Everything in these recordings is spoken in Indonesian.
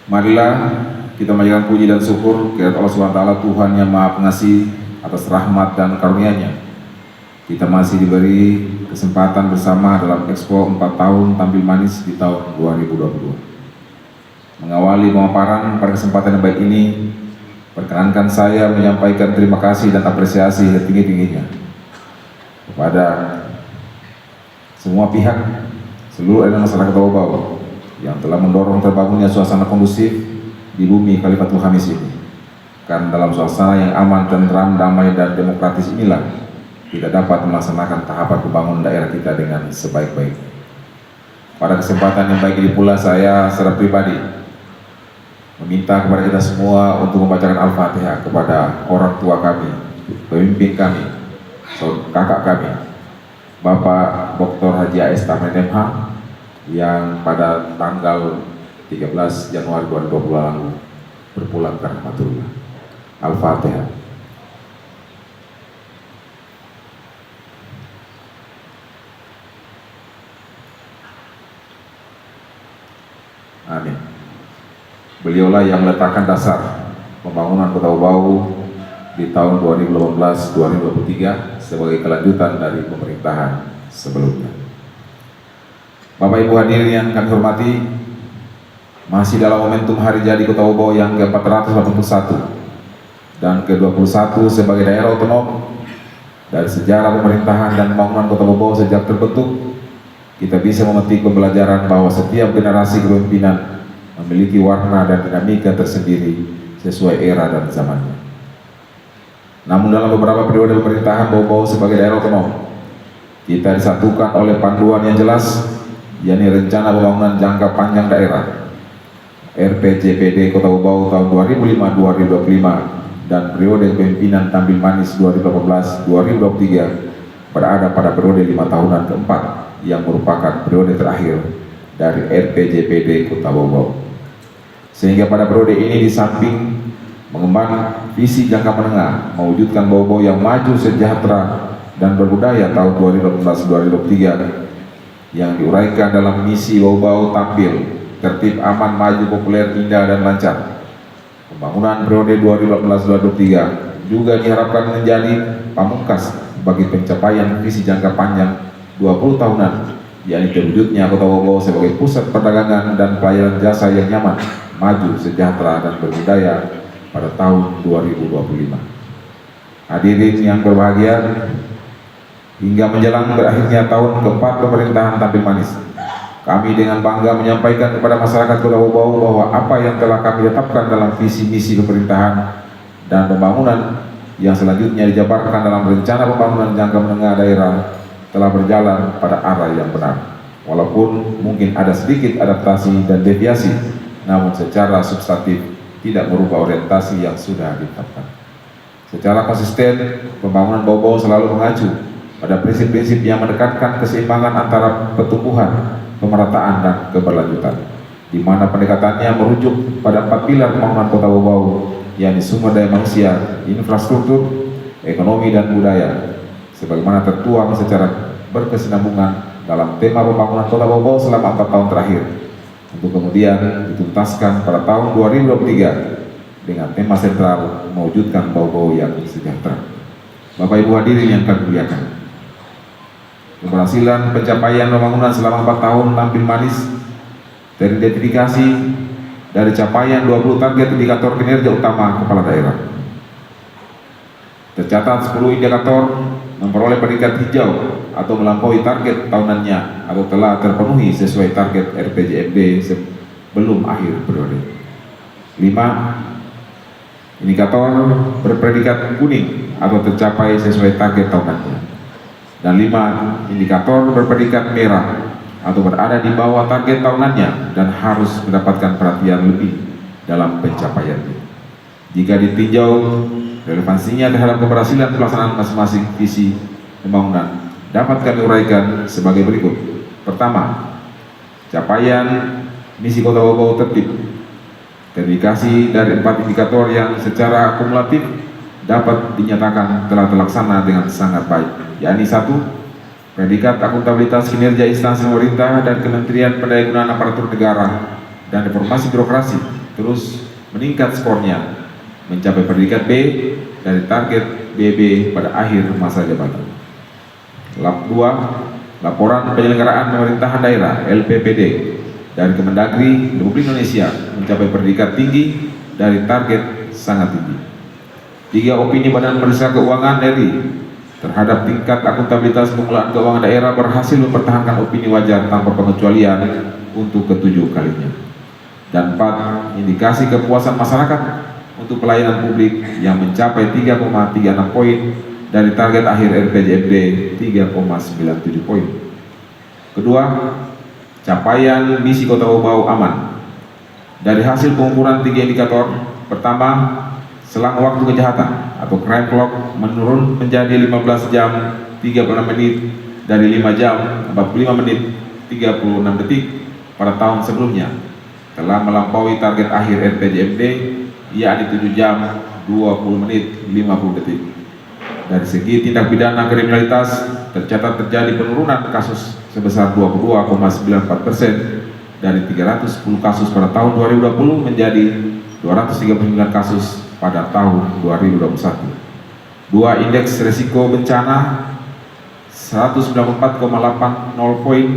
Marilah kita mengajarkan puji dan syukur kepada Allah SWT, Tuhan yang Maha Pengasih, atas rahmat dan karunia-Nya. Kita masih diberi kesempatan bersama dalam Expo 4 tahun Tampil Manis di tahun 2022. Mengawali pemaparan pada kesempatan yang baik ini, perkenankan saya menyampaikan terima kasih dan apresiasi setinggi-tingginya kepada semua pihak, seluruh elemen masyarakat Bau-Bau yang telah mendorong terbangunnya suasana kondusif di bumi Khalifatul Khamis ini. Karena dalam suasana yang aman, tentram, damai, dan demokratis inilah kita dapat melaksanakan tahapan pembangunan daerah kita dengan sebaik-baiknya. Pada kesempatan yang baik ini pula, saya secara pribadi meminta kepada kita semua untuk membacakan Al-Fatihah kepada orang tua kami, pemimpin kami, kakak kami, Bapak Dr. Haji A.S. Tamrin MH, yang pada tanggal 13 Januari 2020 lalu berpulang ke rahmatullah. Al-Fatihah. Amin. Beliaulah yang meletakkan dasar pembangunan Kota Bau di tahun 2018-2023 sebagai kelanjutan dari pemerintahan sebelumnya. Bapak Ibu hadirin yang kami hormati, masih dalam momentum hari jadi Kota Bau yang ke-481 dan ke-21 sebagai daerah otonom, dari sejarah pemerintahan dan pembangunan Kota Bau sejak terbentuk, kita bisa memetik pembelajaran bahwa setiap generasi kepemimpinan memiliki warna dan dinamika tersendiri sesuai era dan zamannya. Namun dalam beberapa periode pemerintahan Bau-Bau sebagai daerah otonom, kita disatukan oleh panduan yang jelas, yakni Rencana Pembangunan Jangka Panjang Daerah RPJPD Kota Bau tahun 2005-2025 dan periode kepemimpinan Tampil Manis 2018-2023 berada pada periode 5 tahunan keempat yang merupakan periode terakhir dari RPJPD Kota Bau. Sehingga pada periode ini, di samping mengemban visi jangka menengah mewujudkan Bau-Bau yang maju, sejahtera, dan berbudaya tahun 2018-2023 yang diuraikan dalam misi Bau-Bau tampil, tertib, aman, maju, populer, indah, dan lancar. Pembangunan periode 2018-2023 juga diharapkan menjadi pamungkas bagi pencapaian visi jangka panjang 20 tahunan, yakni terwujudnya Kota Bau sebagai pusat perdagangan dan pelayanan jasa yang nyaman, maju, sejahtera, dan berbudaya pada tahun 2025. Hadirin yang berbahagia, hingga menjelang berakhirnya tahun keempat pemerintahan Tampil Manis, kami dengan bangga menyampaikan kepada masyarakat Kota Bau bahwa apa yang telah kami tetapkan dalam visi misi pemerintahan dan pembangunan yang selanjutnya dijabarkan dalam rencana pembangunan jangka menengah daerah telah berjalan pada arah yang benar. Walaupun mungkin ada sedikit adaptasi dan deviasi, namun secara substantif tidak merubah orientasi yang sudah ditetapkan. Secara konsisten, pembangunan Bau-Bau selalu mengacu pada prinsip-prinsip yang mendekatkan keseimbangan antara pertumbuhan, pemerataan, dan keberlanjutan, di mana pendekatannya merujuk pada 4 pilar pembangunan Kota Bau, yakni sumber daya manusia, infrastruktur, ekonomi, dan budaya, sebagaimana tertuang secara berkesinambungan dalam tema pembangunan Kota Bau selama 4 tahun terakhir, untuk kemudian dituntaskan pada tahun 2023 dengan tema sentral mewujudkan Bau-Bau yang sejahtera. Bapak Ibu hadirin yang kami muliakan, keberhasilan pencapaian pembangunan selama 4 tahun Tampil Manis teridentifikasi dari capaian 20 target indikator kinerja utama kepala daerah. Tercatat 10 indikator memperoleh peringkat hijau atau melampaui target tahunannya atau telah terpenuhi sesuai target RPJMD sebelum akhir periode. 5 indikator berpredikat kuning atau tercapai sesuai target tahunannya, dan 5 indikator berpredikat merah atau berada di bawah target tahunannya dan harus mendapatkan perhatian lebih dalam pencapaiannya. Jika ditinjau relevansinya terhadap keberhasilan pelaksanaan masing-masing visi pembangunan, dapat kami uraikan sebagai berikut. Pertama, capaian misi Kota Bau tertib. Verifikasi dari 4 indikator yang secara akumulatif dapat dinyatakan telah terlaksana dengan sangat baik, yakni 1. Predikat akuntabilitas kinerja instansi pemerintah dan Kementerian Pendayagunaan Aparatur Negara dan Reformasi Birokrasi terus meningkat skornya, mencapai predikat B dari target BB pada akhir masa jabatan. Lab 2, laporan penyelenggaraan pemerintahan daerah LPPD dari Kemendagri Republik Indonesia mencapai predikat tinggi dari target sangat tinggi. 3, opini Badan Pemeriksa Keuangan RI terhadap tingkat akuntabilitas pengelolaan keuangan daerah berhasil mempertahankan opini wajar tanpa pengecualian untuk ke-7 kalinya. Dan 4, indikasi kepuasan masyarakat untuk pelayanan publik yang mencapai 3,36 poin dari target akhir RPJMD 3,97 poin. Kedua, capaian misi Kota Bau aman. Dari hasil pengukuran 3 indikator, pertama, selang waktu kejahatan atau crime clock menurun menjadi 15 jam 36 menit dari 5 jam 45 menit 36 detik pada tahun sebelumnya, telah melampaui target akhir RPJMD yakni 7 jam 20 menit 50 detik. Dari segi tindak pidana kriminalitas, tercatat terjadi penurunan kasus sebesar 22,94% dari 310 kasus pada tahun 2020 menjadi 239 kasus pada tahun 2021. 2, indeks risiko bencana 194,80 poin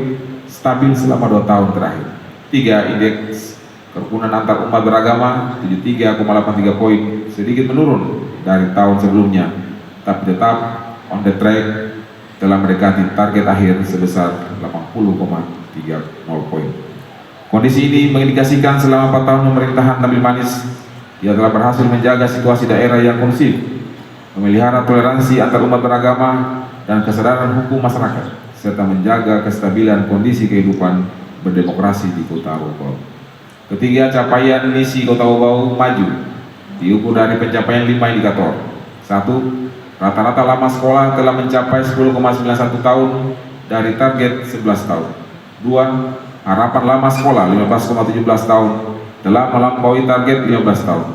stabil selama 2 tahun terakhir. 3, indeks kerukunan antar umat beragama 73,83 poin, sedikit menurun dari tahun sebelumnya, tapi tetap on the track, telah mendekati target akhir sebesar 80,30 poin. Kondisi ini mengindikasikan selama 4 tahun pemerintahan Nabil Manis, ia telah berhasil menjaga situasi daerah yang kondusif, memelihara toleransi antar umat beragama dan kesadaran hukum masyarakat, serta menjaga kestabilan kondisi kehidupan berdemokrasi di Kota Bau. Ketiga, capaian misi Kota Bau maju diukur dari pencapaian 5 indikator. 1, rata-rata lama sekolah telah mencapai 10,91 tahun dari target 11 tahun. 2, harapan lama sekolah 15,17 tahun telah melampaui target 15 tahun.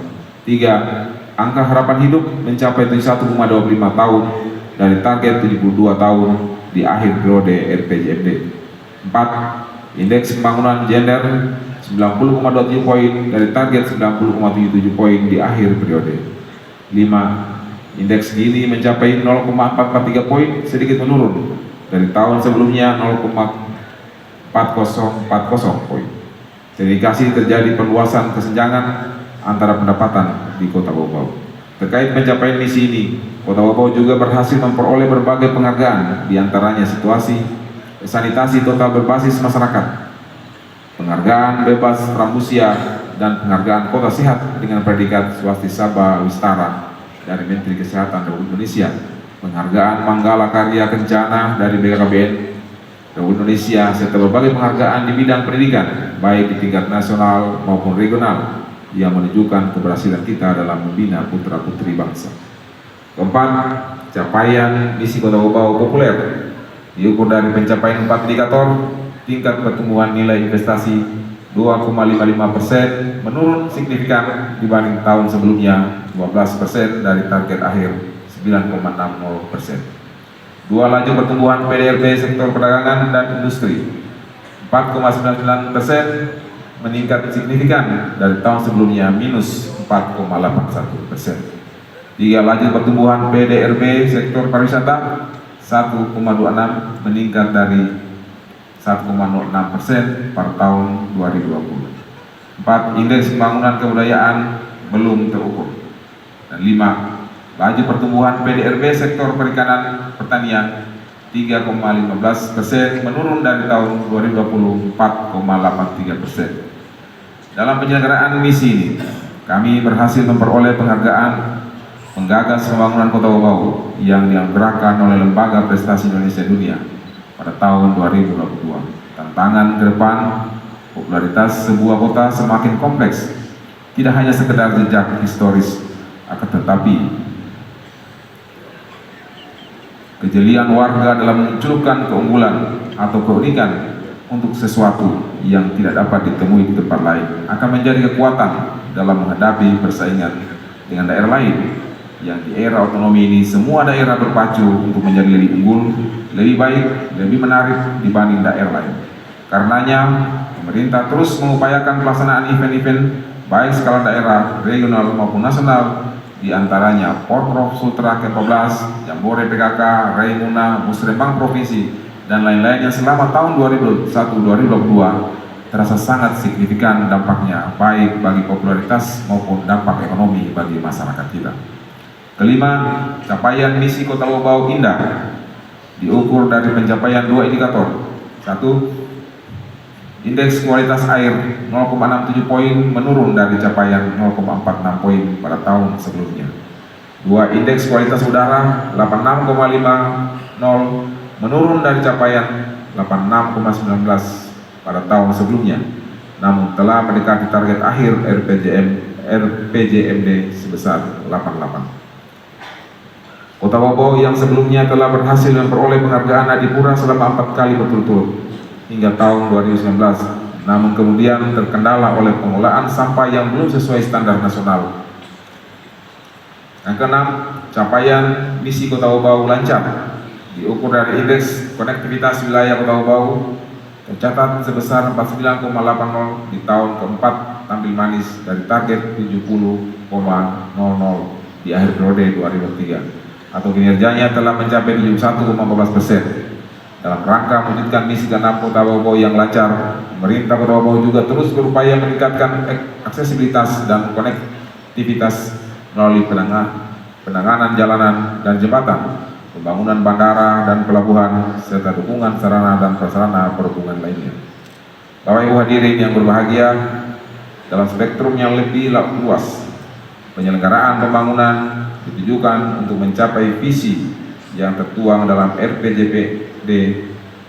3, angka harapan hidup mencapai 71,25 tahun dari target 72 tahun di akhir periode RPJMD. 4, indeks pembangunan gender 90,27 poin dari target 90,77 poin di akhir periode. 5, indeks Gini mencapai 0,443 poin, sedikit menurun dari tahun sebelumnya 0,4040 poin. Terindikasi terjadi perluasan kesenjangan antara pendapatan di Kota Bau. Terkait pencapaian misi ini, Kota Bau juga berhasil memperoleh berbagai penghargaan, diantaranya situasi sanitasi total berbasis masyarakat, penghargaan bebas pramusia, dan penghargaan kota sehat dengan predikat Swastisaba Wistara dari Menteri Kesehatan Republik Indonesia, penghargaan Manggala Karya Kencana dari BKKBN Republik Indonesia, serta berbagai penghargaan di bidang pendidikan baik di tingkat nasional maupun regional yang menunjukkan keberhasilan kita dalam membina putra-putri bangsa. Keempat, capaian misi Kota Bau populer diukur dari pencapaian 4 indikator. Tingkat pertumbuhan nilai investasi 2,55% menurun signifikan dibanding tahun sebelumnya 12% dari target akhir 9,60%. 2, laju pertumbuhan PDRB sektor perdagangan dan industri 4,99% meningkat signifikan dari tahun sebelumnya minus 4,81%. 3, laju pertumbuhan PDRB sektor pariwisata 1,26 meningkat dari 1,06% pada tahun 2020. 4, indeks pembangunan kebudayaan belum terukur. Dan 5, laju pertumbuhan PDRB sektor perikanan pertanian 3,15% menurun dari tahun 2020 4,83%. Dalam penyelenggaraan misi ini, kami berhasil memperoleh penghargaan penggagas pembangunan Kota Bau yang dianugerahkan oleh Lembaga Prestasi Indonesia Dunia pada tahun 2022. Tantangan ke depan, popularitas sebuah kota semakin kompleks, tidak hanya sekedar jejak historis, akan tetapi kejelian warga dalam memunculkan keunggulan atau keunikan untuk sesuatu yang tidak dapat ditemui di tempat lain akan menjadi kekuatan dalam menghadapi persaingan dengan daerah lain yang di era otonomi ini semua daerah berpacu untuk menjadi lebih unggul, lebih baik, lebih menarik dibanding daerah lain. Karenanya, pemerintah terus mengupayakan pelaksanaan event-event baik skala daerah, regional maupun nasional, di antaranya Porprov Sultra ke-14, Jambore PKK, Raimuna, Musrembang Provinsi, dan lain-lainnya selama tahun 2021-2022 terasa sangat signifikan dampaknya, baik bagi popularitas maupun dampak ekonomi bagi masyarakat kita. Kelima, capaian misi Kota Bau Indah diukur dari pencapaian dua indikator. Satu, indeks kualitas air 0,67 poin menurun dari capaian 0,46 poin pada tahun sebelumnya. Dua, indeks kualitas udara 86,50 menurun dari capaian 86,19 pada tahun sebelumnya, namun telah mendekati target akhir RPJMD sebesar 88. Kota Bau yang sebelumnya telah berhasil memperoleh penghargaan Adipura selama 4 kali berturut-turut hingga tahun 2019, namun kemudian terkendala oleh pengelolaan sampah yang belum sesuai standar nasional. Yang keenam, capaian misi Kota Bau lancar diukur dari indeks konektivitas wilayah Kota Bau tercatat sebesar 49,80 di tahun keempat, tampil manis dari target 70,00 di akhir periode 2003, atau kinerjanya telah mencapai 71,14%. Dalam rangka mewujudkan misi ke-6 Kota Bau yang lancar, pemerintah Kota Bau juga terus berupaya meningkatkan aksesibilitas dan konektivitas melalui penanganan jalanan dan jembatan, pembangunan bandara dan pelabuhan, serta dukungan sarana dan prasarana perhubungan lainnya. Bapak Ibu hadirin yang berbahagia, dalam spektrum yang lebih luas, penyelenggaraan pembangunan ditujukan untuk mencapai visi yang tertuang dalam RPJPD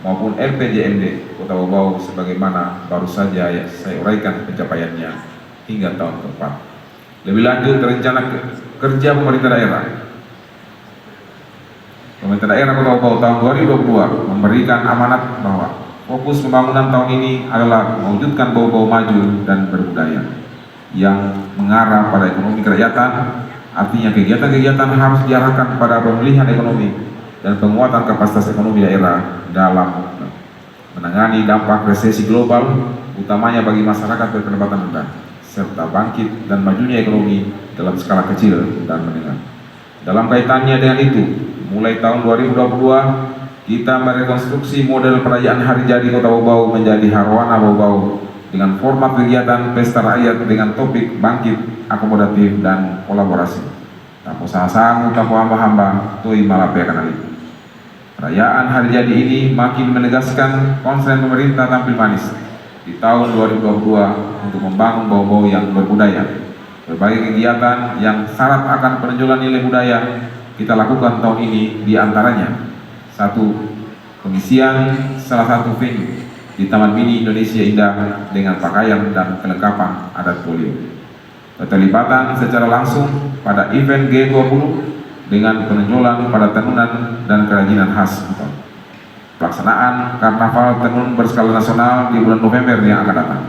maupun RPJMD Kota Bau sebagaimana baru saja saya uraikan pencapaiannya hingga tahun keempat. Lebih lanjut, rencana kerja pemerintah daerah Kota Bau tahun 2022 memberikan amanat bahwa fokus pembangunan tahun ini adalah mewujudkan Bau maju dan berbudaya yang mengarah pada ekonomi kerakyatan. Artinya kegiatan-kegiatan harus diarahkan pada pemulihan ekonomi dan penguatan kapasitas ekonomi daerah dalam menangani dampak resesi global, utamanya bagi masyarakat berpendapatan rendah, serta bangkit dan majunya ekonomi dalam skala kecil dan menengah. Dalam kaitannya dengan itu, mulai tahun 2022 kita merekonstruksi model perayaan Hari Jadi Kota Bau menjadi Harwana Bau dengan format kegiatan pesta rakyat dengan topik bangkit, akomodatif, dan kolaborasi. Tapo sahasang, tapo hamba-hamba, tui malapia kanali. Perayaan Hari Jadi ini makin menegaskan konsen pemerintah tampil manis di tahun 2022 untuk membangun Bau yang berbudaya. Berbagai kegiatan yang syarat akan penonjolan nilai budaya kita lakukan tahun ini, di antaranya: 1. Pengisian salah satu venue di Taman Mini Indonesia Indah dengan pakaian dan kelengkapan adat polio. Keterlibatan secara langsung pada event G20 dengan penonjolan pada tenunan dan kerajinan khas Buton. Pelaksanaan Karnaval Tenun berskala nasional di bulan November yang akan datang.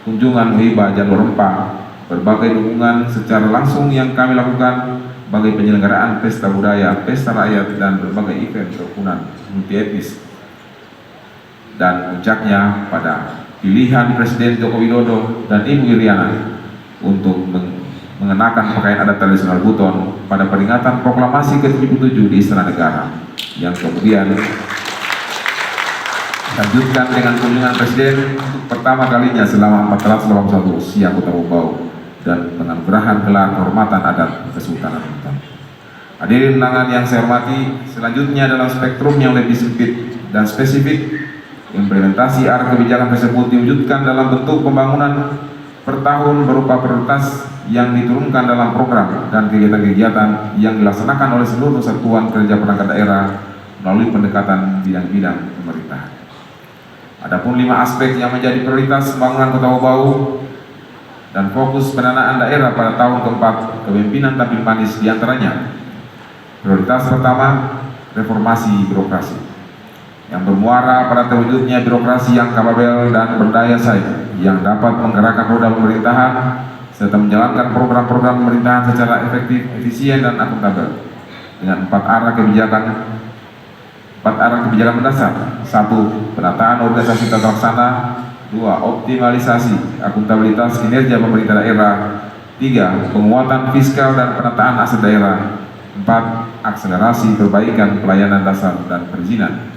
Kunjungan hibah jalur rempah, berbagai dukungan secara langsung yang kami lakukan bagi penyelenggaraan pesta budaya, pesta rakyat, dan berbagai event kerukunan multi etnis. Dan puncaknya pada pilihan Presiden Joko Widodo dan Ibu Iriana untuk mengenakan pakaian adat tradisional Buton pada peringatan proklamasi ke-77 di Istana Negara, yang kemudian dilanjutkan dengan kunjungan Presiden untuk pertama kalinya selama 481 usia Kota Bau dan penganugerahan gelar kehormatan adat Kesultanan Buton. Hadirin undangan yang saya hormati, selanjutnya dalam spektrum yang lebih sempit dan spesifik, implementasi arah kebijakan tersebut diwujudkan dalam bentuk pembangunan per tahun berupa prioritas yang diturunkan dalam program dan kegiatan-kegiatan yang dilaksanakan oleh seluruh satuan kerja perangkat daerah melalui pendekatan bidang-bidang pemerintahan. Adapun 5 aspek yang menjadi prioritas pembangunan Kota Bau dan fokus pendanaan daerah pada tahun keempat kepemimpinan tampil manis, diantaranya: prioritas pertama, reformasi birokrasi yang bermuara pada terwujudnya birokrasi yang kapabel dan berdaya saing yang dapat menggerakkan roda pemerintahan serta menjalankan program-program pemerintahan secara efektif, efisien, dan akuntabel dengan 4 arah kebijakan mendasar. 1. Penataan organisasi tata laksana. 2. 2. Optimalisasi akuntabilitas kinerja pemerintah daerah. 3. Penguatan fiskal dan penataan aset daerah. 4. Akselerasi perbaikan pelayanan dasar dan perizinan.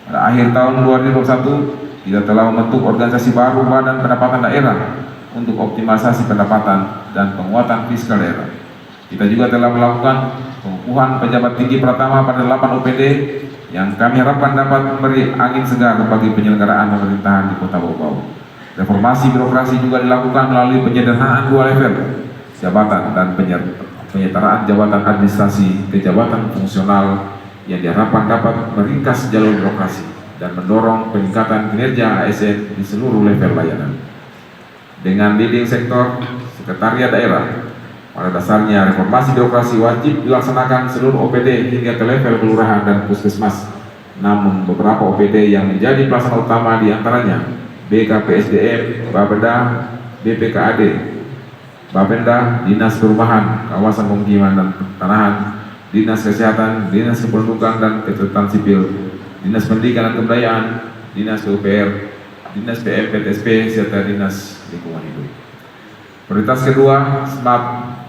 Pada akhir tahun 2021, kita telah membentuk organisasi baru Badan Pendapatan Daerah untuk optimalisasi pendapatan dan penguatan fiskal daerah. Kita juga telah melakukan pengukuhan pejabat tinggi pertama pada 8 OPD yang kami harapkan dapat memberi angin segar bagi penyelenggaraan pemerintahan di Kota Bau-Bau. Reformasi birokrasi juga dilakukan melalui penyederhanaan 2 level jabatan dan penyetaraan jabatan administrasi ke jabatan fungsional yang diharapkan dapat meringkas jalur birokrasi dan mendorong peningkatan kinerja ASN di seluruh level layanan. Dengan leading sektor sekretariat daerah, pada dasarnya reformasi birokrasi wajib dilaksanakan seluruh OPD hingga ke level kelurahan dan puskesmas. Namun beberapa OPD yang menjadi pelaksana utama diantaranya BKPSDM, Bapeda, BPKAD, Bapenda, Dinas Perumahan, Kawasan Pemukiman dan Pertanahan, Dinas Kesehatan, Dinas Kependudukan dan Catatan Sipil, Dinas Pendidikan dan Kebudayaan, Dinas PUPR, Dinas PM PTSP, serta Dinas Lingkungan Hidup. Prioritas kedua, Smart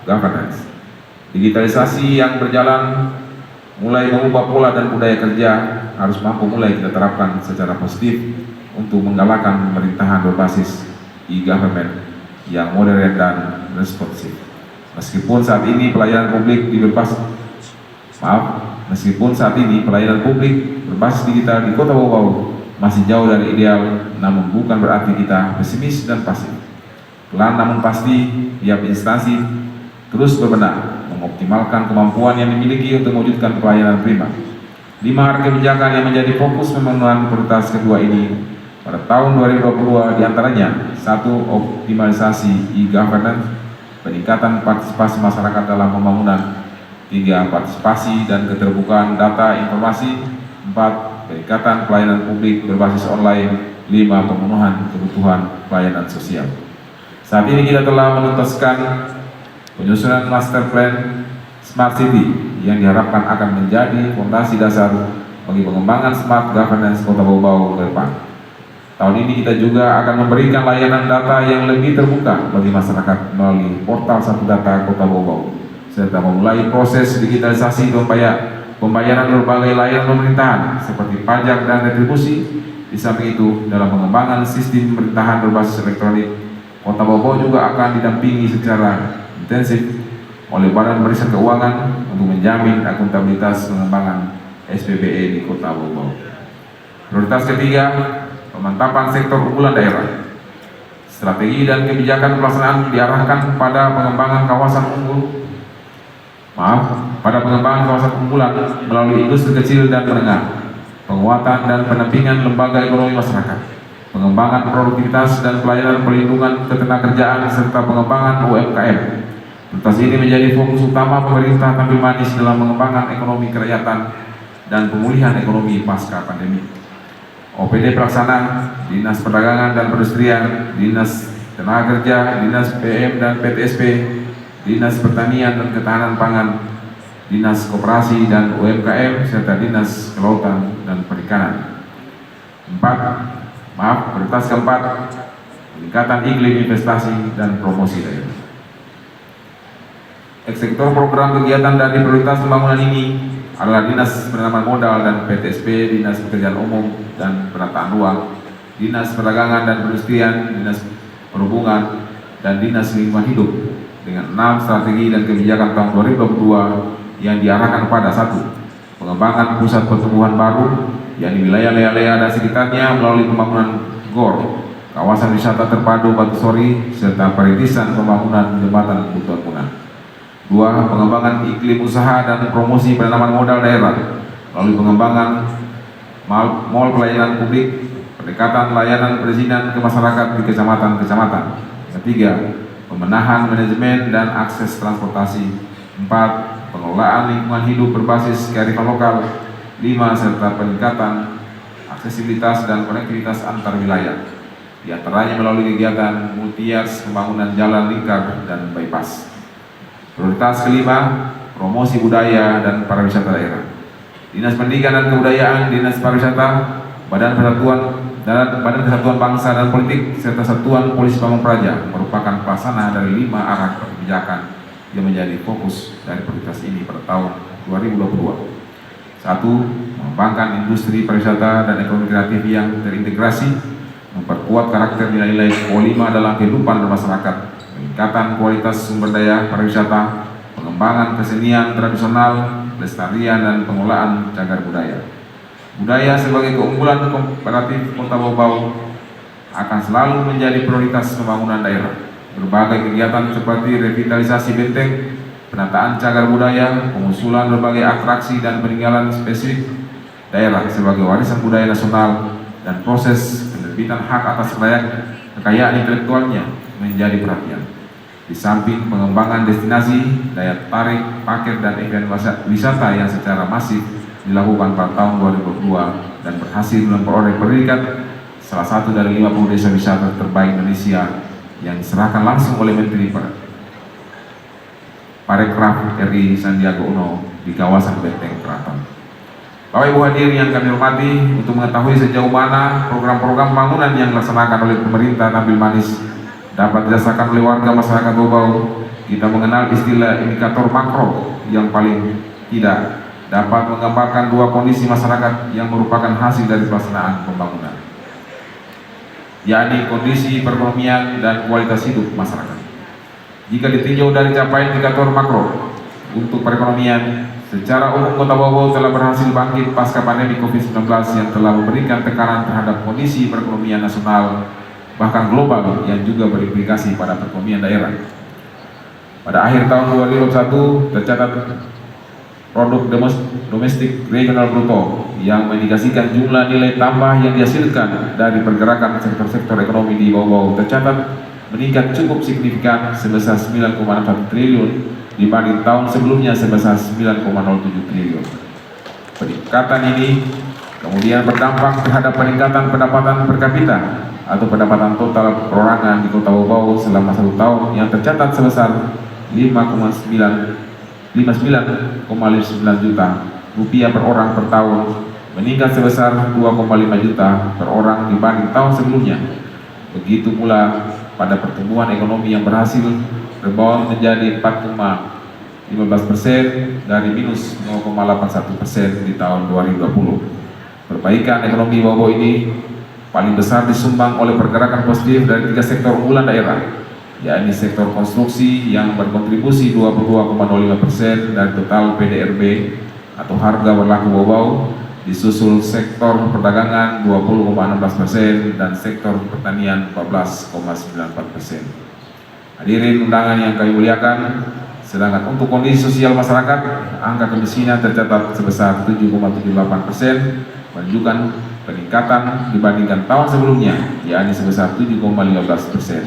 Governance. Digitalisasi yang berjalan mulai mengubah pola dan budaya kerja harus mampu mulai kita terapkan secara positif untuk menggalakkan pemerintahan berbasis e-government yang modern dan responsif. Meskipun saat ini pelayanan publik berbasis digital di Kota Bau-Bau masih jauh dari ideal, namun bukan berarti kita pesimis dan pasif. Pelan namun pasti, tiap instansi terus berbenah, mengoptimalkan kemampuan yang dimiliki untuk mewujudkan pelayanan prima. 5 area kebijakan yang menjadi fokus pemenuhan prioritas kedua ini pada tahun 2022 diantaranya: 1. Optimalisasi e-governance, peningkatan partisipasi masyarakat dalam pembangunan. 3. Partisipasi dan keterbukaan data informasi. 4. Peningkatan pelayanan publik berbasis online. 5. Pemenuhan kebutuhan pelayanan sosial. Saat ini kita telah menuntaskan penyusunan master plan Smart City yang diharapkan akan menjadi fondasi dasar bagi pengembangan smart governance Kota Bau-Bau ke depan. Tahun ini kita juga akan memberikan layanan data yang lebih terbuka bagi masyarakat melalui portal Satu Data Kota Bau-Bau, serta memulai proses digitalisasi pembayaran berbagai layanan pemerintahan seperti pajak dan retribusi. Di samping itu, dalam pengembangan sistem pemerintahan berbasis elektronik, Kota Bau-Bau juga akan didampingi secara intensif oleh Badan Pemeriksa Keuangan untuk menjamin akuntabilitas pengembangan SPBE di Kota Bau-Bau. Prioritas ketiga, pemantapan sektor unggulan daerah. Strategi dan kebijakan pelaksanaan diarahkan pada pengembangan kawasan unggulan melalui industri kecil dan menengah, penguatan dan pendampingan lembaga ekonomi masyarakat, pengembangan produktivitas dan pelayanan pelindungan ketenagakerjaan serta pengembangan UMKM. Prioritas ini menjadi fokus utama pemerintah tampil manis dalam mengembangkan ekonomi kerakyatan dan pemulihan ekonomi pasca pandemi. OPD pelaksana, Dinas Perdagangan dan Perindustrian, Dinas Tenaga Kerja, Dinas PM dan PTSP, Dinas Pertanian dan Ketahanan Pangan, Dinas Koperasi dan UMKM, serta Dinas Kelautan dan Perikanan. Prioritas keempat, peningkatan iklim investasi dan promosi daerah. Eksekutor program kegiatan dari prioritas pembangunan ini adalah Dinas Penanaman Modal dan PTSP, Dinas Pekerjaan Umum dan Penataan Ruang, Dinas Perdagangan dan Perindustrian, Dinas Perhubungan, dan Dinas Lingkungan Hidup dengan 6 strategi dan kebijakan tahun 2022 yang diarahkan pada 1. Pengembangan pusat pertumbuhan baru yang di wilayah Lea-Lea dan sekitarnya melalui pembangunan GOR, kawasan wisata terpadu Batu Sori, serta perintisan pembangunan jembatan Butuh Agunan. 2. Pengembangan iklim usaha dan promosi penanaman modal daerah melalui pengembangan mall pelayanan publik, pendekatan layanan perizinan ke masyarakat di kecamatan-kecamatan. 3. Pembenahan manajemen dan akses transportasi. 4. Pengelolaan lingkungan hidup berbasis kearifan lokal. 5. Serta peningkatan aksesibilitas dan konektivitas antar wilayah, di antaranya melalui kegiatan multi-years pembangunan jalan lingkar dan bypass. Prioritas kelima, promosi budaya dan pariwisata daerah. Dinas Pendidikan dan Kebudayaan, Dinas Pariwisata, Badan Persatuan dan Badan Kesatuan Bangsa dan Politik serta Satuan Polisi Pamung Praja merupakan pelaksana dari 5 arah kebijakan yang menjadi fokus dari prioritas ini pada tahun 2022. 1. Mengembangkan industri pariwisata dan ekonomi kreatif yang terintegrasi, memperkuat karakter nilai-nilai O5 dalam kehidupan bermasyarakat, peningkatan kualitas sumber daya pariwisata, pengembangan kesenian tradisional, pelestarian dan pengelolaan cagar budaya. Budaya sebagai keunggulan komparatif Kota Bau-Bau akan selalu menjadi prioritas pembangunan daerah. Berbagai kegiatan seperti revitalisasi benteng, penataan cagar budaya, pengusulan berbagai atraksi dan peninggalan spesifik daerah sebagai warisan budaya nasional, dan proses penerbitan hak atas kekayaan intelektualnya menjadi perhatian. Di samping pengembangan destinasi, daya tarik, paket dan event wisata yang secara masif dilakukan pada tahun 2022 dan berhasil memperoleh predikat salah satu dari 50 desa wisata terbaik Indonesia yang diserahkan langsung oleh Menteri Parekraf RI Sandiaga Uno di kawasan Benteng Keraton. Bapak Ibu hadirin yang kami hormati, untuk mengetahui sejauh mana program-program pembangunan yang dilaksanakan oleh pemerintah Nabil Manis dapat dirasakan oleh warga masyarakat Bau-Bau, kita mengenal istilah indikator makro yang paling tidak dapat menggambarkan dua kondisi masyarakat yang merupakan hasil dari pelaksanaan pembangunan, yakni kondisi perekonomian dan kualitas hidup masyarakat. Jika ditinjau dari capaian indikator makro untuk perekonomian, secara umum Kota Bau-Bau telah berhasil bangkit pasca pandemi COVID-19 yang telah memberikan tekanan terhadap kondisi perekonomian nasional bahkan global yang juga berimplikasi pada perekonomian daerah. Pada akhir tahun 2021 tercatat produk domestik regional bruto yang mengindikasikan jumlah nilai tambah yang dihasilkan dari pergerakan sektor-sektor ekonomi di Bau-Bau tercatat meningkat cukup signifikan sebesar 9,61 triliun dibanding tahun sebelumnya sebesar 9,07 triliun. Peningkatan ini kemudian berdampak terhadap peningkatan pendapatan per kapita atau pendapatan total perorangan di Kota Bau-Bau selama 1 tahun yang tercatat sebesar 59,59 juta rupiah per orang per tahun, meningkat sebesar 2,5 juta per orang dibanding tahun sebelumnya. Begitu pula pada pertumbuhan ekonomi yang berhasil rebound menjadi 4,15% dari minus 0,81% di tahun 2020. Perbaikan ekonomi Bau-Bau ini paling besar disumbang oleh pergerakan positif dari 3 sektor unggulan daerah, yakni sektor konstruksi yang berkontribusi 22,05% dari total PDRB atau harga berlaku Bau-Bau, disusul sektor perdagangan 20,16% dan sektor pertanian 14,94%. Hadirin undangan yang kami muliakan, sedangkan untuk kondisi sosial masyarakat, angka kemiskinan tercatat sebesar 7,78%, menunjukkan peningkatan dibandingkan tahun sebelumnya, yakni sebesar 7,15%.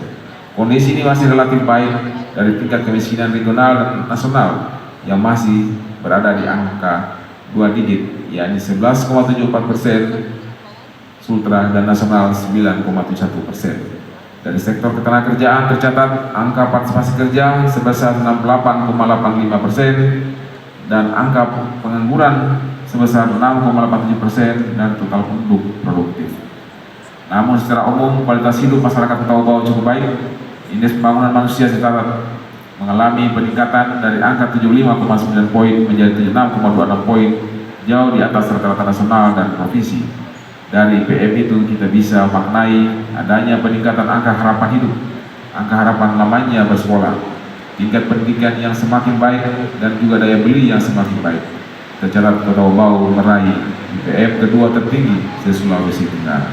Kondisi ini masih relatif baik dari tingkat kemiskinan regional dan nasional yang masih berada di angka 2 digit, yakni 11,74%, Sultra dan nasional 9,71%. Dari sektor ketenagakerjaan tercatat angka partisipasi kerja sebesar 68,85% dan angka pengangguran sebesar 6,87% dan total penduduk produktif. Namun secara umum kualitas hidup masyarakat Kota Bau cukup baik. Indeks pembangunan manusia secara mengalami peningkatan dari angka 75,9 poin menjadi 76,26 poin, jauh di atas rata-rata nasional dan provinsi. Dari PM itu kita bisa maknai adanya peningkatan angka harapan hidup, angka harapan lamanya bersekolah, tingkat pendidikan yang semakin baik dan juga daya beli yang semakin baik. Tercatat Kota Bau meraih PM kedua tertinggi se-Sulawesi Tenggara.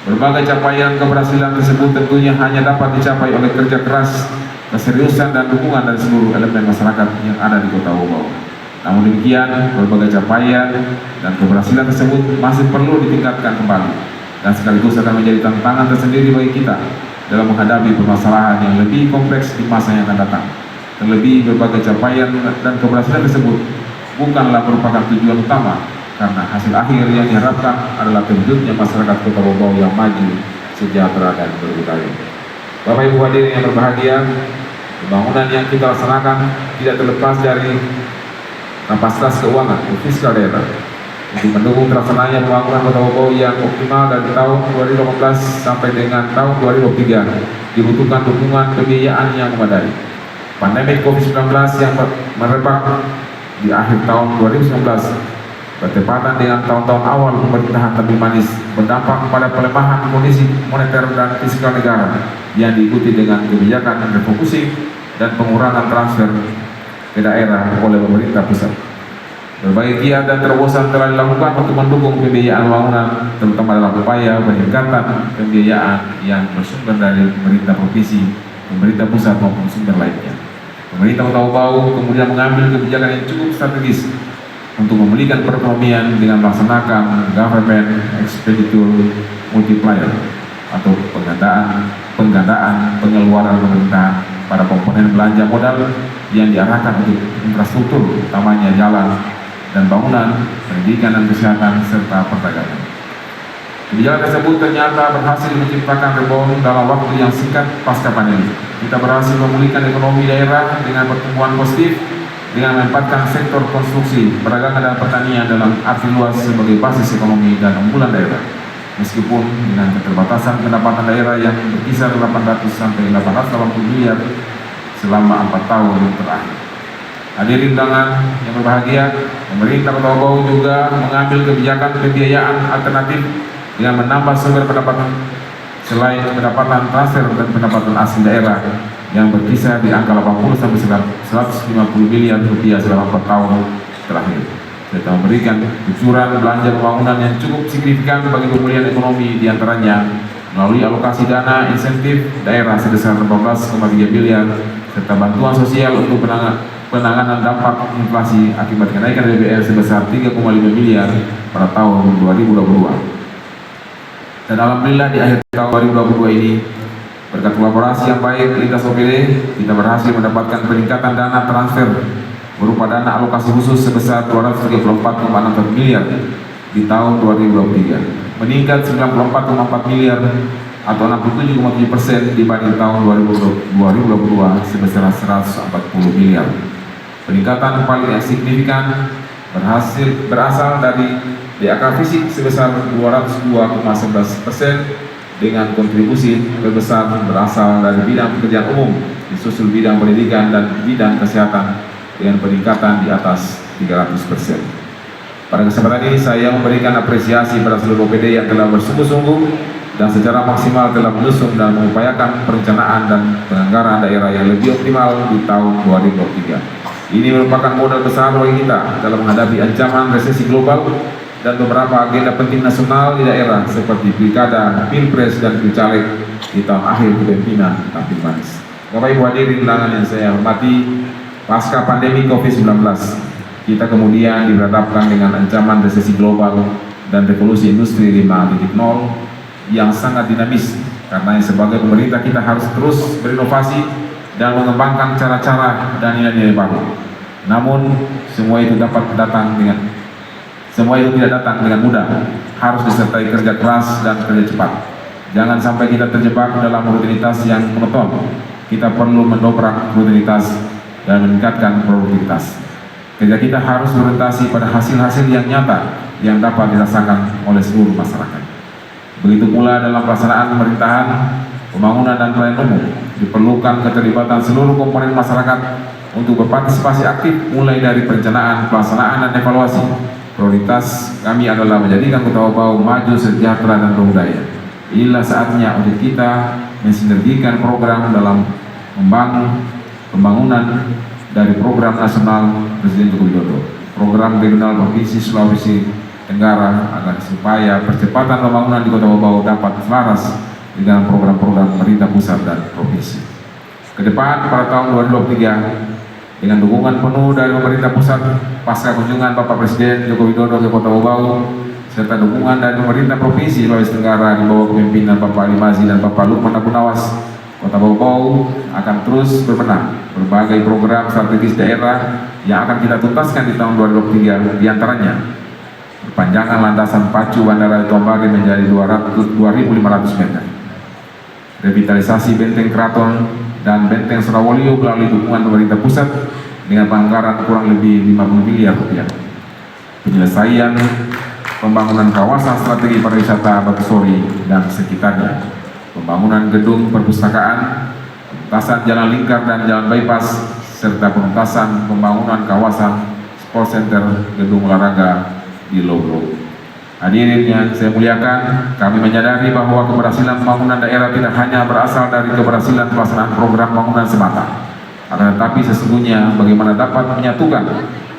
Berbagai capaian keberhasilan tersebut tentunya hanya dapat dicapai oleh kerja keras, keseriusan dan dukungan dari seluruh elemen masyarakat yang ada di Kota Bau. Namun demikian, berbagai capaian dan keberhasilan tersebut masih perlu ditingkatkan kembali dan sekaligus akan menjadi tantangan tersendiri bagi kita dalam menghadapi permasalahan yang lebih kompleks di masa yang akan datang. Terlebih, berbagai capaian dan keberhasilan tersebut bukanlah merupakan tujuan utama, karena hasil akhir yang diharapkan adalah terwujudnya masyarakat Kota Bau yang maju, sejahtera dan berbudaya. Bapak Ibu hadirin yang berbahagia, pembangunan yang kita laksanakan tidak terlepas dari kapasitas keuangan fiskal daerah Untuk mendukung terlaksananya pembangunan Kota Bau yang optimal dari tahun 2018 sampai dengan tahun 2023 dibutuhkan dukungan pembiayaan yang memadai. Pandemi COVID-19 yang merebak di akhir tahun 2019 bertepatan dengan tahun-tahun awal pemerintahan Nabi Manis berdampak pada pelemahan kondisi moneter dan fiskal negara yang diikuti dengan kebijakan refocusing dan pengurangan transfer ke daerah oleh pemerintah pusat. Berbagai giat dan terobosan telah dilakukan untuk mendukung pembiayaan pembangunan, terutama dalam upaya peningkatan pembiayaan yang bersumber dari pemerintah provinsi, pemerintah pusat maupun sumber lainnya. Pemerintah Kota Bau kemudian mengambil kebijakan yang cukup strategis untuk memulihkan perekonomian dengan melaksanakan government expenditure multiplier atau penggandaan pengeluaran pemerintah pada komponen belanja modal yang diarahkan untuk infrastruktur, utamanya jalan dan bangunan, pendidikan dan kesehatan, serta perdagangan. Kebijakan tersebut ternyata berhasil menciptakan rebound dalam waktu yang singkat pasca pandemi. Kita berhasil memulihkan ekonomi daerah dengan pertumbuhan positif, dengan menempatkan sektor konstruksi, perdagangan dan pertanian dalam arti luas sebagai basis ekonomi dan unggulan daerah. Meskipun dengan keterbatasan pendapatan daerah yang berkisar 800 sampai 880 miliar selama 4 tahun terakhir. Hadirin undangan yang berbahagia, pemerintah Kota Bau juga mengambil kebijakan pembiayaan alternatif dengan menambah sumber pendapatan selain pendapatan transfer dan pendapatan asli daerah yang berkisar di angka 80 sampai 150 miliar rupiah selama 4 tahun terakhir, serta memberikan kucuran belanja pembangunan yang cukup signifikan bagi pemulihan ekonomi, diantaranya melalui alokasi dana insentif daerah sebesar 14,3 miliar serta bantuan sosial untuk penanganan dampak inflasi akibat kenaikan BBM sebesar 3,5 miliar pada tahun 2022. Dan alhamdulillah di akhir tahun 2022 ini, berkat kolaborasi yang baik lintas OPD, kita berhasil mendapatkan peningkatan dana transfer berupa dana alokasi khusus sebesar 234,6 miliar di tahun 2023, meningkat 94,4 miliar atau 67,7% dibanding tahun 2022 sebesar 140 miliar. Peningkatan paling signifikan berasal dari DAK fisik sebesar 202,11% dengan kontribusi terbesar berasal dari bidang pekerjaan umum, disusul bidang pendidikan dan bidang kesehatan dengan peningkatan di atas 300%. Pada kesempatan ini saya memberikan apresiasi pada seluruh OPD yang telah bersungguh-sungguh dan secara maksimal telah menyusun dan mengupayakan perencanaan dan penganggaran daerah yang lebih optimal di tahun 2023. Ini merupakan modal besar bagi kita dalam menghadapi ancaman resesi global dan beberapa agenda penting nasional di daerah seperti pilkada, pilpres, dan pilcaleg di tahun akhir kepemimpinan Nabi Manis. Bapak Ibu hadirin undangan yang saya hormati, pasca pandemi COVID-19, kita kemudian dihadapkan dengan ancaman resesi global dan revolusi industri 5.0 yang sangat dinamis, karena sebagai pemerintah kita harus terus berinovasi dan mengembangkan cara-cara dan nilai-nilai baru. Namun semua itu tidak datang dengan mudah, harus disertai kerja keras dan kerja cepat. Jangan sampai kita terjebak dalam rutinitas yang monoton. Kita perlu mendobrak rutinitas dan meningkatkan produktivitas. Kerja kita harus berorientasi pada hasil-hasil yang nyata yang dapat dirasakan oleh seluruh masyarakat. Begitu pula dalam pelaksanaan pemerintahan, pembangunan dan pelayanan umum, diperlukan keterlibatan seluruh komponen masyarakat untuk berpartisipasi aktif mulai dari perencanaan, pelaksanaan, dan evaluasi. Prioritas kami adalah menjadikan Kota Bau maju, sejahtera, dan berbudaya. Inilah saatnya untuk kita mensinergikan program dalam membangun pembangunan dari program nasional Presiden Joko Widodo, program regional Provinsi Sulawesi Tenggara, agar supaya percepatan pembangunan di Kota Bau dapat selaras dengan program-program pemerintah pusat dan provinsi. Kedepan pada tahun 2023, dengan dukungan penuh dari pemerintah pusat pasca kunjungan Bapak Presiden Joko Widodo ke Kota Bau, serta dukungan dari pemerintah provinsi Sulawesi Tenggara di bawah kepemimpinan Bapak Ali Mazi dan Bapak Lukman Abunawas, Kota Bau akan terus berbenah berbagai program strategis daerah yang akan kita tuntaskan di tahun 2023, diantaranya perpanjangan landasan pacu Bandara Tombari menjadi 2.500 meter, revitalisasi benteng Keraton dan benteng Surawolio melalui dukungan pemerintah pusat dengan anggaran kurang lebih 50 miliar rupiah, penyelesaian pembangunan kawasan strategi pariwisata Batusori dan sekitarnya, pembangunan gedung perpustakaan, penuntasan jalan lingkar dan jalan bypass, serta penuntasan pembangunan kawasan sport center gedung olahraga di Lolo. Hadirin yang saya muliakan, kami menyadari bahwa keberhasilan pembangunan daerah tidak hanya berasal dari keberhasilan pelaksanaan program pembangunan semata, akan tetapi sesungguhnya bagaimana dapat menyatukan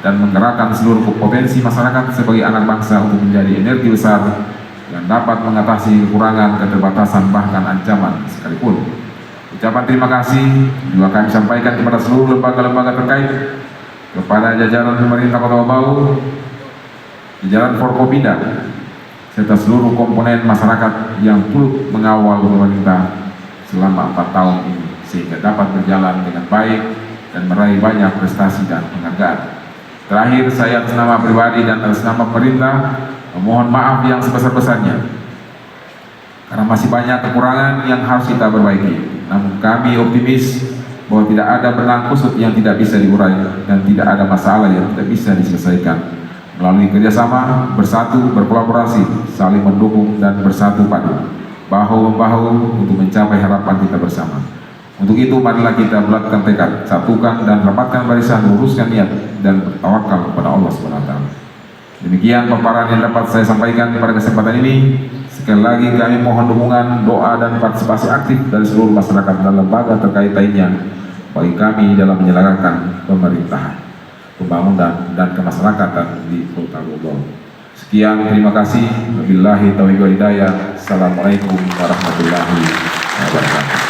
dan menggerakkan seluruh potensi masyarakat sebagai anak bangsa untuk menjadi energi besar yang dapat mengatasi kekurangan, keterbatasan, bahkan ancaman sekalipun. Ucapan terima kasih juga kami sampaikan kepada seluruh lembaga-lembaga terkait, kepada jajaran pemerintah Kota Bau, jajaran Forkopimda, serta seluruh komponen masyarakat yang turut mengawal pemerintah selama 4 tahun ini sehingga dapat berjalan dengan baik dan meraih banyak prestasi dan penghargaan. Terakhir, saya atas nama pribadi dan atas nama pemerintah memohon maaf yang sebesar-besarnya karena masih banyak kekurangan yang harus kita perbaiki. Namun kami optimis bahwa tidak ada benang kusut yang tidak bisa diurai dan tidak ada masalah yang tidak bisa diselesaikan melalui kerjasama, bersatu, berkolaborasi, saling mendukung dan bersatu padu, bahu-membahu untuk mencapai harapan kita bersama. Untuk itu marilah kita bulatkan tekad, satukan dan rapatkan barisan, luruskan niat dan bertawakal kepada Allah SWT. Demikian paparan yang dapat saya sampaikan pada kesempatan ini. Sekali lagi kami mohon dukungan, doa dan partisipasi aktif dari seluruh masyarakat dan lembaga terkait lainnya bagi kami dalam menyelenggarakan pemerintahan, pembangunan dan kemasyarakatan di Kota Bogor. Sekian, terima kasih. Wabillahi taufiq wal hidayah. Assalamualaikum warahmatullahi wabarakatuh.